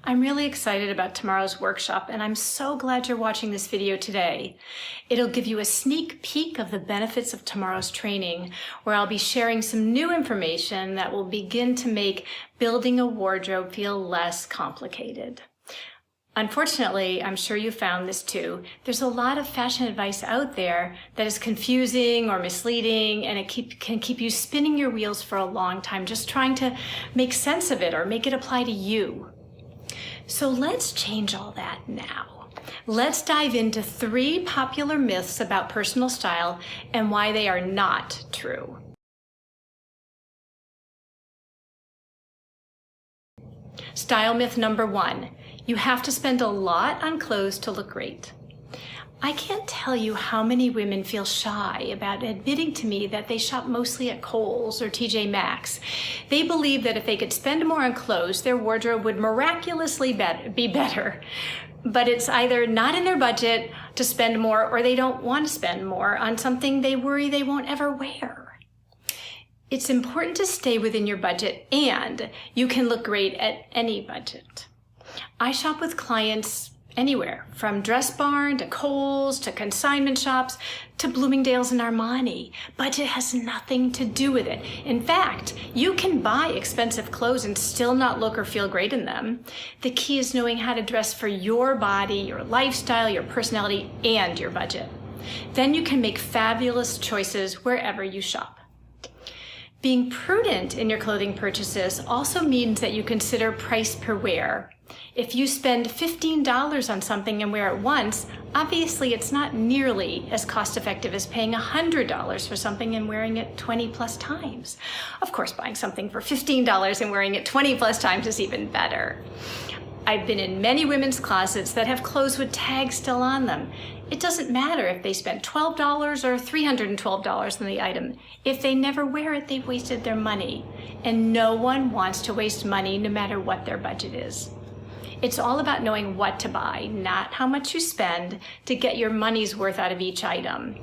I'm really excited about tomorrow's workshop, and I'm so glad you're watching this video today. It'll give you a sneak peek of the benefits of tomorrow's training, where I'll be sharing some new information that will begin to make building a wardrobe feel less complicated. Unfortunately, I'm sure you found this too. There's a lot of fashion advice out there that is confusing or misleading, and it can keep you spinning your wheels for a long time just trying to make sense of it or make it apply to you. So let's change all that now. Let's dive into 3 popular myths about personal style and why they are not true. Style myth number 1. You have to spend a lot on clothes to look great. I can't tell you how many women feel shy about admitting to me that they shop mostly at Kohl's or TJ Maxx. They believe that if they could spend more on clothes, their wardrobe would miraculously be better. But it's either not in their budget to spend more, or they don't want to spend more on something they worry they won't ever wear. It's important to stay within your budget, and you can look great at any budget. I shop with clients anywhere, from Dress Barn to Kohl's to consignment shops to Bloomingdale's and Armani. Budget has nothing to do with it. In fact, you can buy expensive clothes and still not look or feel great in them. The key is knowing how to dress for your body, your lifestyle, your personality, and your budget. Then you can make fabulous choices wherever you shop. Being prudent in your clothing purchases also means that you consider price per wear. If you spend $15 on something and wear it once, obviously it's not nearly as cost-effective as paying $100 for something and wearing it 20 plus times. Of course, buying something for $15 and wearing it 20 plus times is even better. I've been in many women's closets that have clothes with tags still on them. It doesn't matter if they spent $12 or $312 on the item. If they never wear it, they've wasted their money. And no one wants to waste money no matter what their budget is. It's all about knowing what to buy, not how much you spend, to get your money's worth out of each item.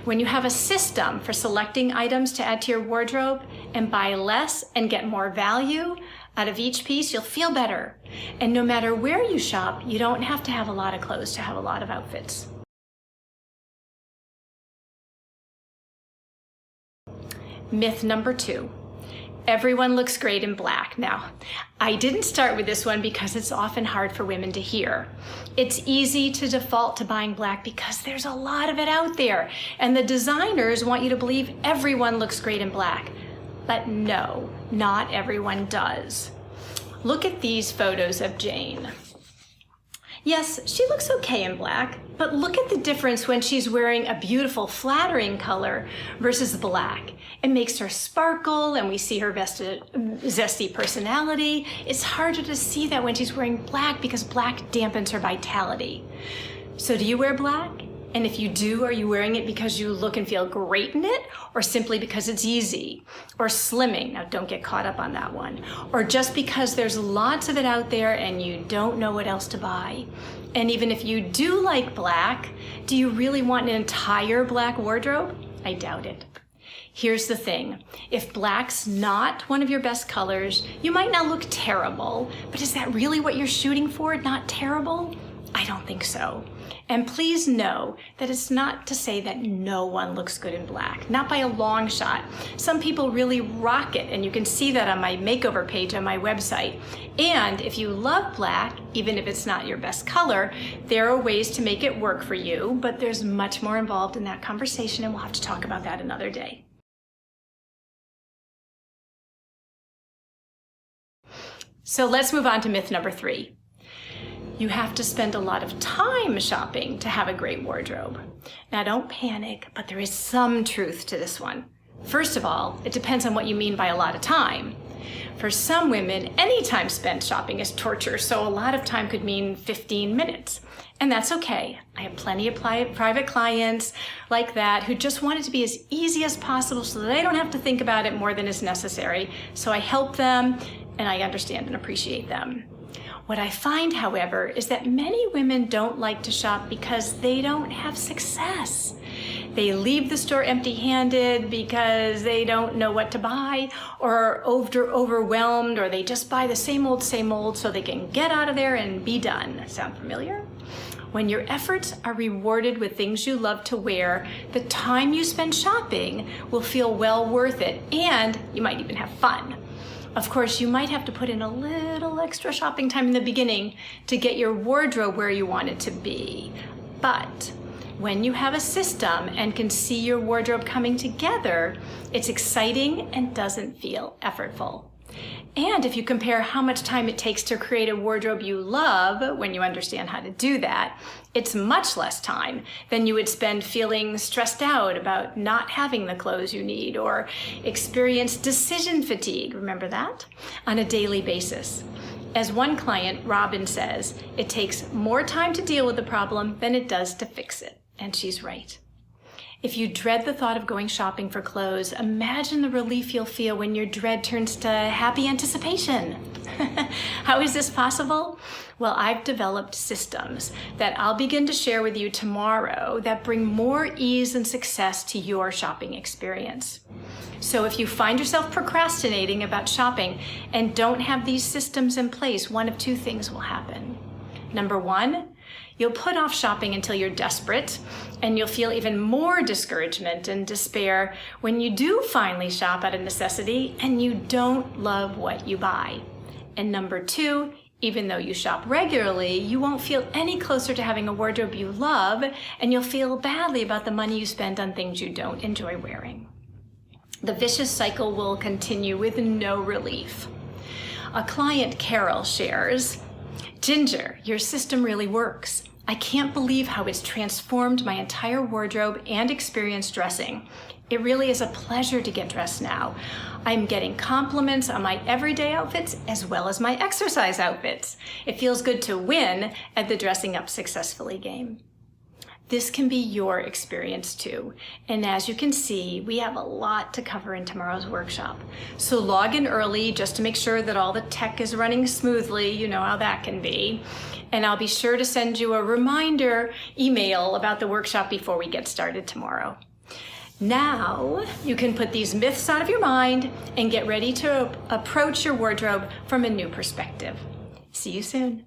When you have a system for selecting items to add to your wardrobe and buy less and get more value out of each piece, you'll feel better. And no matter where you shop, you don't have to have a lot of clothes to have a lot of outfits. Myth number 2. Everyone looks great in black. Now, I didn't start with this one because it's often hard for women to hear. It's easy to default to buying black because there's a lot of it out there, and the designers want you to believe everyone looks great in black. But no, not everyone does. Look at these photos of Jane. Yes, she looks okay in black, but look at the difference when she's wearing a beautiful, flattering color versus black. It makes her sparkle, and we see her zesty personality. It's harder to see that when she's wearing black because black dampens her vitality. So do you wear black? And if you do, are you wearing it because you look and feel great in it, or simply because it's easy? Or slimming, now don't get caught up on that one. Or just because there's lots of it out there and you don't know what else to buy? And even if you do like black, do you really want an entire black wardrobe? I doubt it. Here's the thing, if black's not one of your best colors, you might not look terrible, but is that really what you're shooting for, not terrible? I don't think so. And please know that it's not to say that no one looks good in black, not by a long shot. Some people really rock it, and you can see that on my makeover page on my website. And if you love black, even if it's not your best color, there are ways to make it work for you, but there's much more involved in that conversation, and we'll have to talk about that another day. So let's move on to myth number 3. You have to spend a lot of time shopping to have a great wardrobe. Now don't panic, but there is some truth to this one. First of all, it depends on what you mean by a lot of time. For some women, any time spent shopping is torture, so a lot of time could mean 15 minutes. And that's okay. I have plenty of private clients like that who just want it to be as easy as possible so that they don't have to think about it more than is necessary. So I help them, and I understand and appreciate them. What I find, however, is that many women don't like to shop because they don't have success. They leave the store empty-handed because they don't know what to buy, or are overwhelmed, or they just buy the same old so they can get out of there and be done. Sound familiar? When your efforts are rewarded with things you love to wear, the time you spend shopping will feel well worth it, and you might even have fun. Of course, you might have to put in a little extra shopping time in the beginning to get your wardrobe where you want it to be. But when you have a system and can see your wardrobe coming together, it's exciting and doesn't feel effortful. And if you compare how much time it takes to create a wardrobe you love, when you understand how to do that, it's much less time than you would spend feeling stressed out about not having the clothes you need, or experience decision fatigue, remember that, on a daily basis. As one client, Robin, says, it takes more time to deal with the problem than it does to fix it. And she's right. If you dread the thought of going shopping for clothes, imagine the relief you'll feel when your dread turns to happy anticipation. How is this possible? Well, I've developed systems that I'll begin to share with you tomorrow that bring more ease and success to your shopping experience. So if you find yourself procrastinating about shopping and don't have these systems in place, one of two things will happen. Number one, you'll put off shopping until you're desperate, and you'll feel even more discouragement and despair when you do finally shop out of necessity and you don't love what you buy. And number two, even though you shop regularly, you won't feel any closer to having a wardrobe you love, and you'll feel badly about the money you spend on things you don't enjoy wearing. The vicious cycle will continue with no relief. A client, Carol, shares, "Ginger, your system really works. I can't believe how it's transformed my entire wardrobe and experience dressing. It really is a pleasure to get dressed now. I'm getting compliments on my everyday outfits as well as my exercise outfits. It feels good to win at the dressing up successfully game." This can be your experience too. And as you can see, we have a lot to cover in tomorrow's workshop. So log in early just to make sure that all the tech is running smoothly. You know how that can be. And I'll be sure to send you a reminder email about the workshop before we get started tomorrow. Now you can put these myths out of your mind and get ready to approach your wardrobe from a new perspective. See you soon.